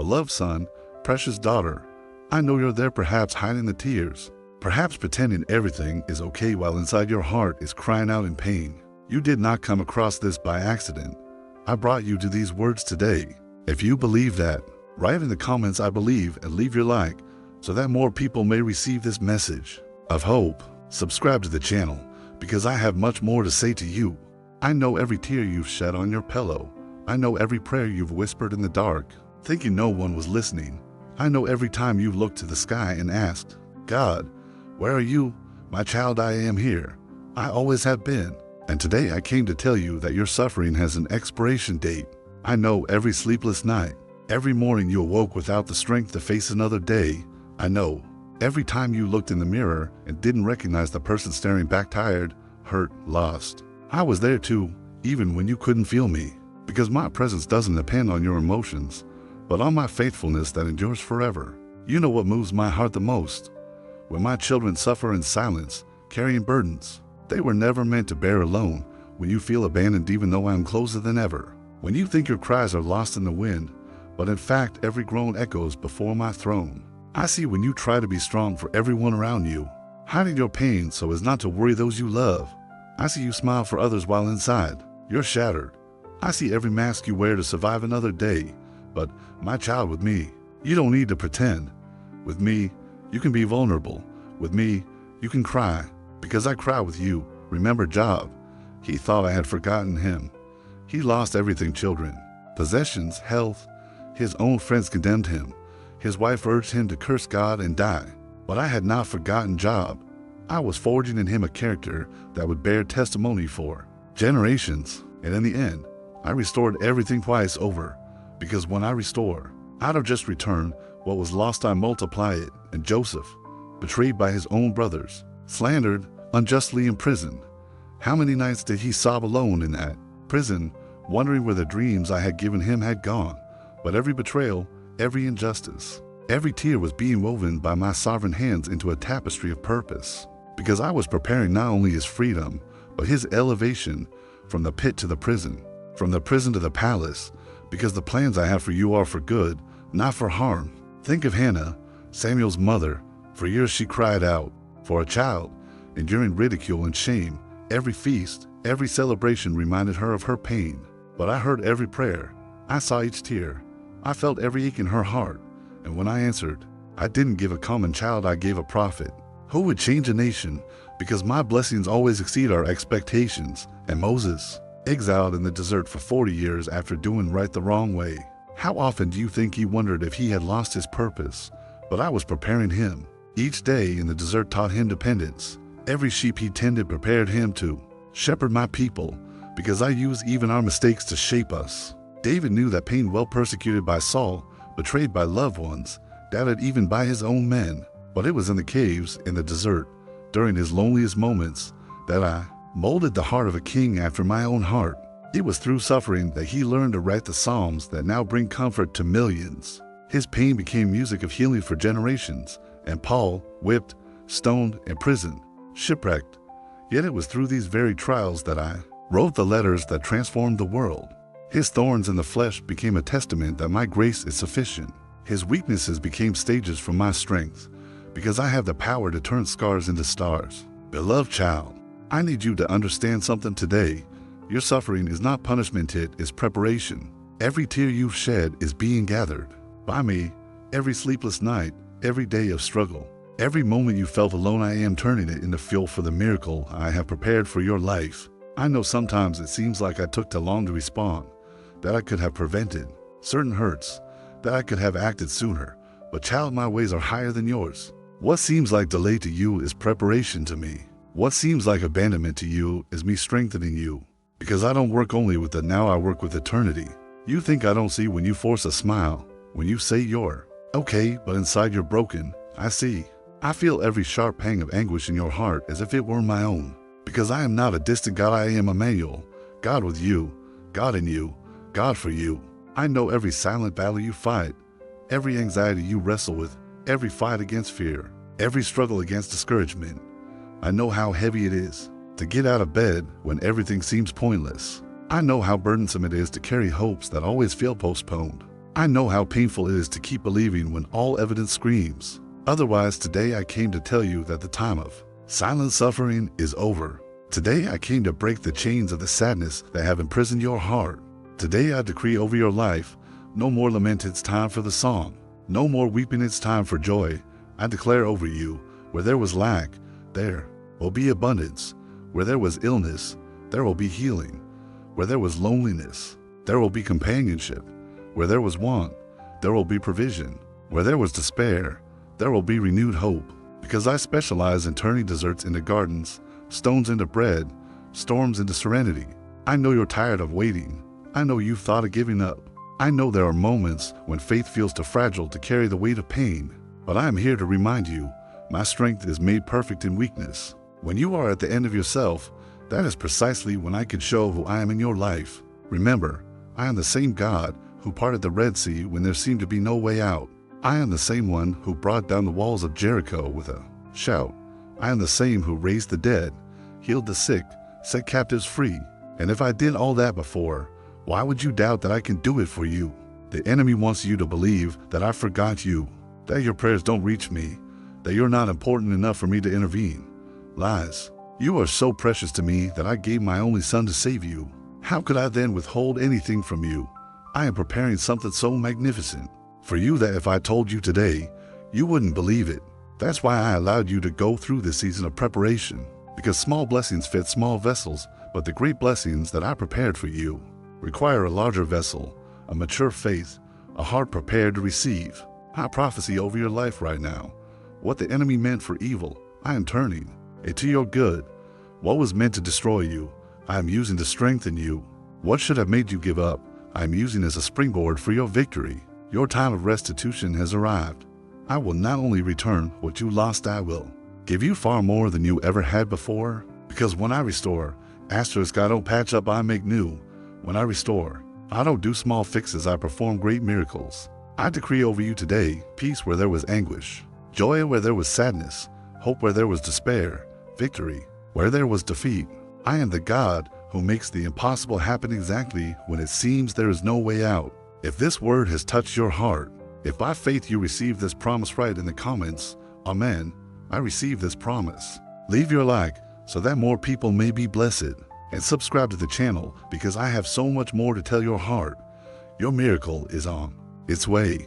beloved son, precious daughter. I know you're there, perhaps hiding the tears, perhaps pretending everything is okay while inside your heart is crying out in pain. You did not come across this by accident. I brought you to these words today. If you believe that, write in the comments "I believe" and leave your like so that more people may receive this message of hope. Subscribe to the channel because I have much more to say to you. I know every tear you've shed on your pillow. I know every prayer you've whispered in the dark, thinking no one was listening. I know every time you've looked to the sky and asked, "God, where are you? My child, I am here. I always have been." And today I came to tell you that your suffering has an expiration date. I know every sleepless night, every morning you awoke without the strength to face another day. I know every time you looked in the mirror and didn't recognize the person staring back, tired, hurt, lost. I was there too, even when you couldn't feel me, because my presence doesn't depend on your emotions, but on my faithfulness that endures forever. You know what moves my heart the most? When my children suffer in silence, carrying burdens they were never meant to bear alone, when you feel abandoned even though I am closer than ever, when you think your cries are lost in the wind, but in fact every groan echoes before my throne. I see when you try to be strong for everyone around you, hiding your pain so as not to worry those you love. I see you smile for others while inside you're shattered. I see every mask you wear to survive another day. But my child, with me, you don't need to pretend. With me, you can be vulnerable. With me, you can cry, because I cry with you. Remember Job? He thought I had forgotten him. He lost everything, children, possessions, health. His own friends condemned him. His wife urged him to curse God and die. But I had not forgotten Job. I was forging in him a character that would bear testimony for generations. And in the end, I restored everything twice over. Because when I restore, out of just return what was lost, I multiply it. And Joseph, betrayed by his own brothers, slandered, unjustly imprisoned. How many nights did he sob alone in that prison, wondering where the dreams I had given him had gone? But every betrayal, every injustice, every tear was being woven by my sovereign hands into a tapestry of purpose. Because I was preparing not only his freedom, but his elevation from the pit to the prison, from the prison to the palace. Because the plans I have for you are for good, not for harm. Think of Hannah, Samuel's mother. For years she cried out for a child, enduring ridicule and shame. Every feast, every celebration reminded her of her pain. But I heard every prayer. I saw each tear. I felt every ache in her heart. And when I answered, I didn't give a common child, I gave a prophet who would change a nation, because my blessings always exceed our expectations. And Moses, exiled in the desert for 40 years after doing right the wrong way. How often do you think he wondered if he had lost his purpose? But I was preparing him. Each day in the desert taught him dependence. Every sheep he tended prepared him to shepherd my people, because I use even our mistakes to shape us. David knew that pain, well, persecuted by Saul, betrayed by loved ones, doubted even by his own men. But it was in the caves, in the desert, during his loneliest moments, that I molded the heart of a king after my own heart. It was through suffering that he learned to write the Psalms that now bring comfort to millions. His pain became music of healing for generations. And Paul, whipped, stoned, imprisoned, shipwrecked. Yet it was through these very trials that I wrote the letters that transformed the world. His thorns in the flesh became a testament that my grace is sufficient. His weaknesses became stages for my strength, because I have the power to turn scars into stars. Beloved child, I need you to understand something today. Your suffering is not punishment, it is preparation. Every tear you've shed is being gathered by me. Every sleepless night, every day of struggle, every moment you felt alone, I am turning it into fuel for the miracle I have prepared for your life. I know sometimes it seems like I took too long to respond, that I could have prevented certain hurts, that I could have acted sooner. But child, my ways are higher than yours. What seems like delay to you is preparation to me. What seems like abandonment to you is me strengthening you. Because I don't work only with the now, I work with eternity. You think I don't see when you force a smile, when you say you're okay, but inside you're broken. I see. I feel every sharp pang of anguish in your heart as if it were my own. Because I am not a distant God, I am Emmanuel, God with you, God in you, God for you. I know every silent battle you fight, every anxiety you wrestle with, every fight against fear, every struggle against discouragement. I know how heavy it is to get out of bed when everything seems pointless. I know how burdensome it is to carry hopes that always feel postponed. I know how painful it is to keep believing when all evidence screams. Otherwise, today I came to tell you that the time of silent suffering is over. Today I came to break the chains of the sadness that have imprisoned your heart. Today I decree over your life, no more lament, it's time for the song. No more weeping, it's time for joy. I declare over you, where there was lack, there will be abundance. Where there was illness, there will be healing. Where there was loneliness, there will be companionship. Where there was want, there will be provision. Where there was despair, there will be renewed hope. Because I specialize in turning deserts into gardens, stones into bread, storms into serenity. I know you're tired of waiting. I know you've thought of giving up. I know there are moments when faith feels too fragile to carry the weight of pain. But I am here to remind you, my strength is made perfect in weakness. When you are at the end of yourself, that is precisely when I can show who I am in your life. Remember, I am the same God who parted the Red Sea when there seemed to be no way out. I am the same one who brought down the walls of Jericho with a shout. I am the same who raised the dead, healed the sick, set captives free. And if I did all that before, why would you doubt that I can do it for you? The enemy wants you to believe that I forgot you, that your prayers don't reach me, that you're not important enough for me to intervene. Lies. You are so precious to me that I gave my only son to save you. How could I then withhold anything from you? I am preparing something so magnificent for you that if I told you today, you wouldn't believe it. That's why I allowed you to go through this season of preparation, because small blessings fit small vessels, but the great blessings that I prepared for you require a larger vessel, a mature faith, a heart prepared to receive. I prophesy over your life right now. What the enemy meant for evil, I am turning it to your good. What was meant to destroy you, I am using to strengthen you. What should have made you give up, I am using as a springboard for your victory. Your time of restitution has arrived. I will not only return what you lost, I will give you far more than you ever had before. Because when I restore, asterisk, I don't patch up, I make new. When I restore, I don't do small fixes, I perform great miracles. I decree over you today, peace where there was anguish, joy where there was sadness, hope where there was despair, victory where there was defeat. I am the God who makes the impossible happen exactly when it seems there is no way out. If this word has touched your heart, if by faith you receive this promise, write in the comments, Amen, I receive this promise. Leave your like so that more people may be blessed. And subscribe to the channel because I have so much more to tell your heart. Your miracle is on its way.